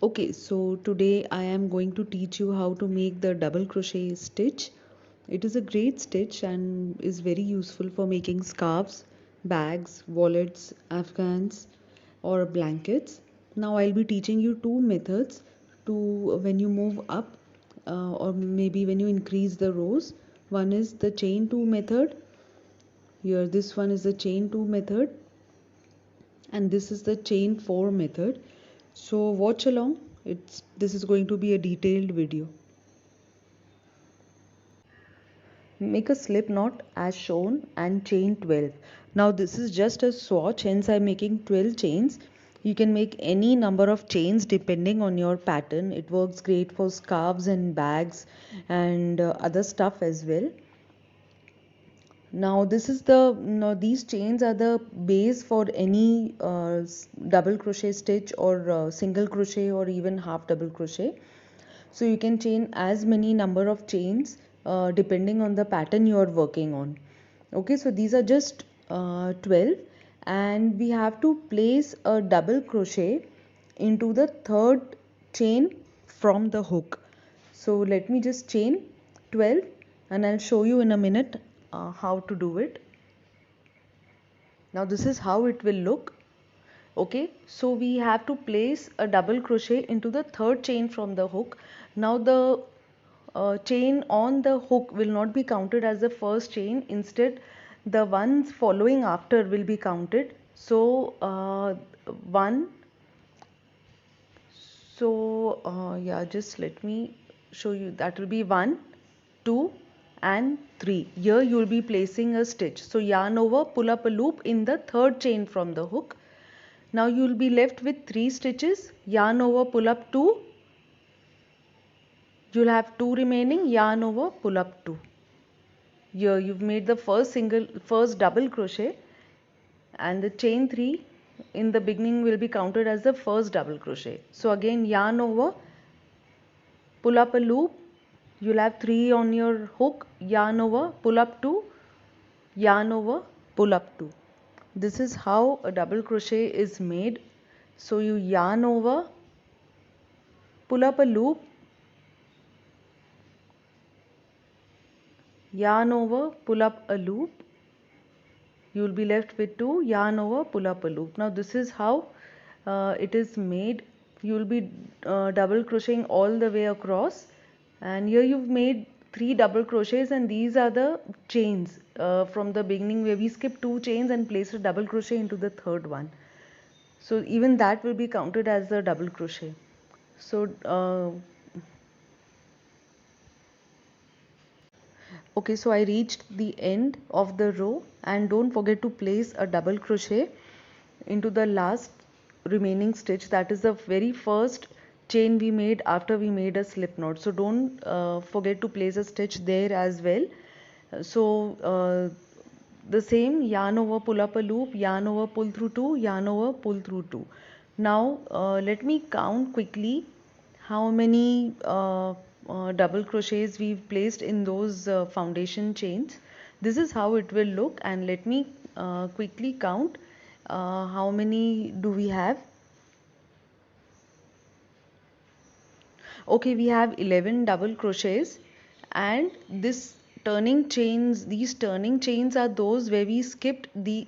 Okay, so today I am going to teach you how to make the double crochet stitch. It is a great stitch and is very useful for making scarves, bags, wallets, afghans or blankets. Now I'll be teaching you two methods to when you move up or maybe when you increase the rows. One is the chain 2 method. Here this one is the chain 2 method and this is the chain 4 method. So watch along. This is going to be a detailed video. Make a slip knot as shown and chain 12. Now this is just a swatch, hence I'm making 12 chains. You can make any number of chains depending on your pattern. It works great for scarves and bags and other stuff as well. Now these chains are the base for any double crochet stitch or single crochet or even half double crochet. So you can chain as many number of chains depending on the pattern you are working on. Okay, so these are just 12 and we have to place a double crochet into the third chain from the hook. So let me just chain 12 and I'll show you in a minute how to do it. Now this is how it will look. Okay, so we have to place a double crochet into the third chain from the hook. Now the chain on the hook will not be counted as the first chain, instead the ones following after will be counted. So one yeah, just let me show you. That will be 1, 2 and 3. Here you will be placing a stitch. So yarn over, pull up a loop in the third chain from the hook. Now you will be left with 3 stitches. Yarn over, pull up 2. You will have 2 remaining. Yarn over, pull up 2. Here you've made the first double crochet, and the chain 3 in the beginning will be counted as the first double crochet. So again yarn over, pull up a loop. You'll have 3 on your hook. Yarn over, pull up 2. Yarn over, pull up 2. This is how a double crochet is made. So you yarn over, pull up a loop, yarn over, pull up a loop. You will be left with 2. Yarn over, pull up a loop. Now this is how it is made. You will be double crocheting all the way across, and here you've made 3 double crochets, and these are the chains from the beginning where we skip 2 chains and place a double crochet into the third one. So even that will be counted as a double crochet. So okay, so I reached the end of the row, and don't forget to place a double crochet into the last remaining stitch. That is the very first chain we made after we made a slip knot. So don't forget to place a stitch there as well. So the same, yarn over, pull up a loop, yarn over, pull through 2, yarn over, pull through 2. Now let me count quickly how many double crochets we've placed in those foundation chains. This is how it will look, and let me quickly count how many do we have. Okay, we have 11 double crochets, and these turning chains are those where we skipped the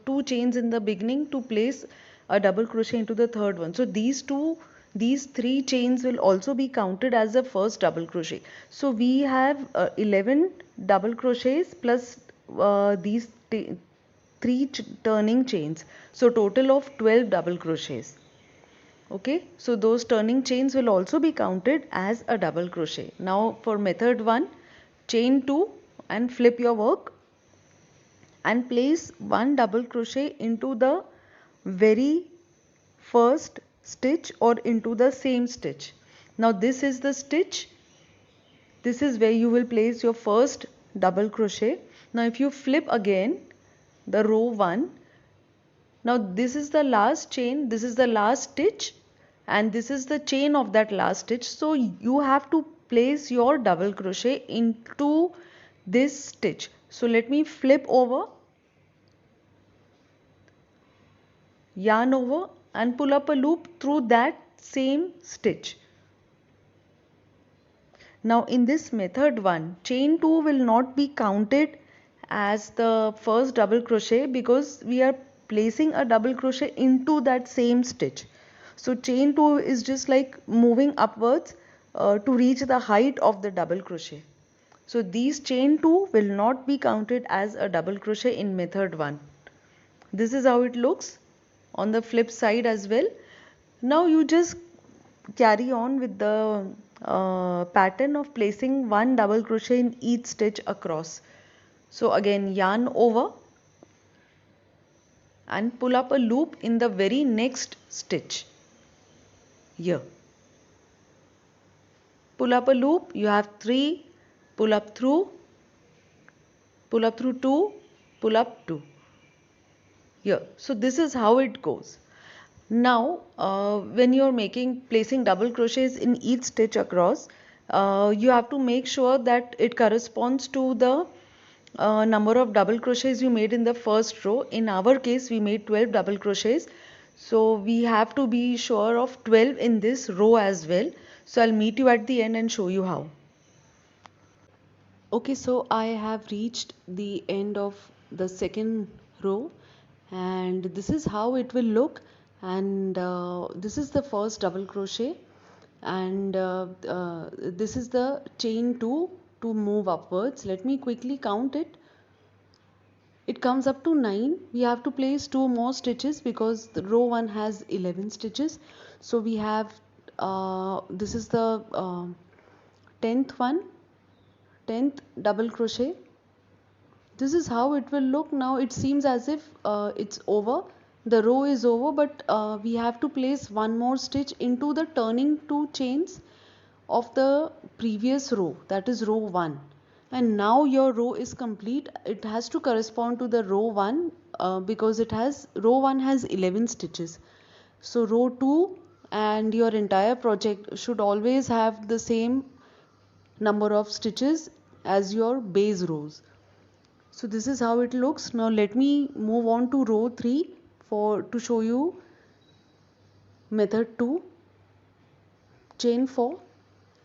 2 chains in the beginning to place a double crochet into the third one. So these 3 chains will also be counted as the first double crochet. So we have 11 double crochets plus these 3 turning chains, so total of 12 double crochets. Okay, so those turning chains will also be counted as a double crochet. Now for method 1, chain 2 and flip your work and place 1 double crochet into the very first stitch or into the same stitch. Now this is the stitch. This is where you will place your first double crochet. Now if you flip again the row 1, now this is the last chain, this is the last stitch, and this is the chain of that last stitch. So you have to place your double crochet into this stitch. So let me flip over, yarn over and pull up a loop through that same stitch. Now in this method 1, chain 2 will not be counted as the first double crochet because we are placing a double crochet into that same stitch. So chain 2 is just like moving upwards to reach the height of the double crochet. So these chain 2 will not be counted as a double crochet in method 1. This is how it looks on the flip side as well. Now you just carry on with the pattern of placing one double crochet in each stitch across. So again, yarn over and pull up a loop in the very next stitch here. Pull up a loop, you have 3, pull up through 2, pull up 2 here. So this is how it goes. Now when you're placing double crochets in each stitch across, you have to make sure that it corresponds to the number of double crochets you made in the first row. In our case we made 12 double crochets, so we have to be sure of 12 in this row as well. So I'll meet you at the end and show you how. Okay, so I have reached the end of the second row and this is how it will look, and this is the first double crochet, and this is the chain 2 to move upwards. Let me quickly count it. It comes up to 9. We have to place 2 more stitches because the row 1 has 11 stitches. So we have this is the 10th one, 10th double crochet. This is how it will look. Now it seems as if it's over, the row is over, but we have to place one more stitch into the turning 2 chains of the previous row, that is row 1, and now your row is complete. It has to correspond to the row 1 because row 1 has 11 stitches. So row 2 and your entire project should always have the same number of stitches as your base rows. So this is how it looks. Now let me move on to row 3 to show you method 2. Chain 4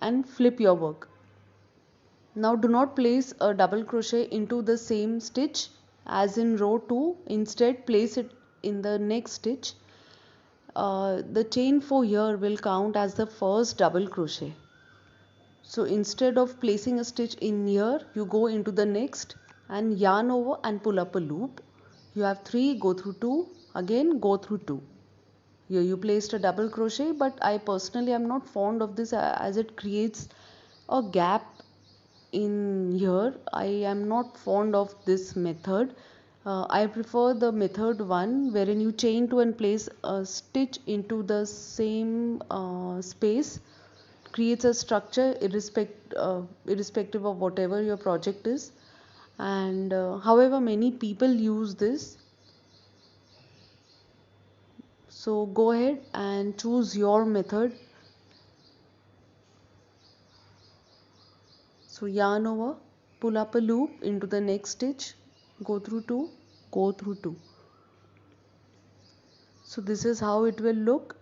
and flip your work. Now do not place a double crochet into the same stitch as in row 2. Instead place it in the next stitch. The chain 4 here will count as the first double crochet. So instead of placing a stitch in here, you go into the next and yarn over and pull up a loop. You have 3, go through 2, again go through 2. Here you placed a double crochet, but I personally am not fond of this as it creates a gap in here. I am not fond of this method. I prefer the method 1 wherein you chain 2 and place a stitch into the same space. Creates a structure irrespective of whatever your project is, and however many people use this. So go ahead and choose your method. So yarn over, pull up a loop into the next stitch, go through 2, go through 2. So this is how it will look,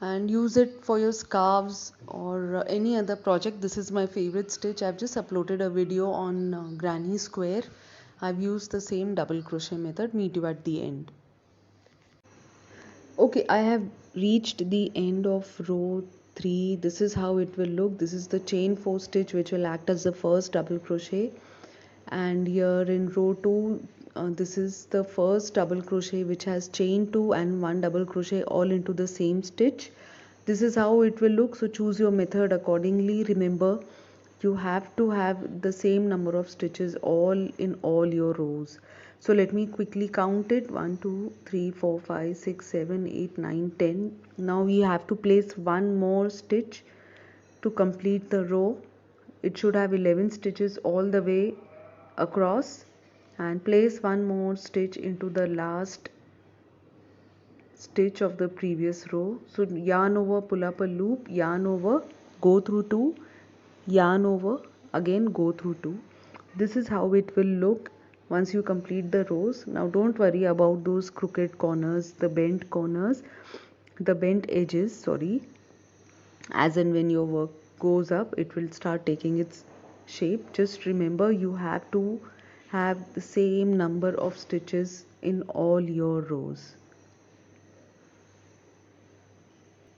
and use it for your scarves or any other project. This is my favorite stitch. I've just uploaded a video on granny square. I've used the same double crochet method. Meet you at the end. Okay, I have reached the end of row 3. This is how it will look. This is the chain 4 stitch which will act as the first double crochet, and here in row 2 this is the first double crochet which has chain 2 and 1 double crochet all into the same stitch. This is how it will look. So choose your method accordingly. Remember, you have to have the same number of stitches all in all your rows. So let me quickly count it. 1 2 3 4 5 6 7 8 9 10. Now we have to place one more stitch to complete the row. It should have 11 stitches all the way across, and place one more stitch into the last stitch of the previous row. So yarn over, pull up a loop, yarn over, go through 2, yarn over, again go through 2. This is how it will look once you complete the rows. Now don't worry about those crooked corners, the bent edges, sorry. As and when your work goes up, it will start taking its shape. Just remember, you have to have the same number of stitches in all your rows.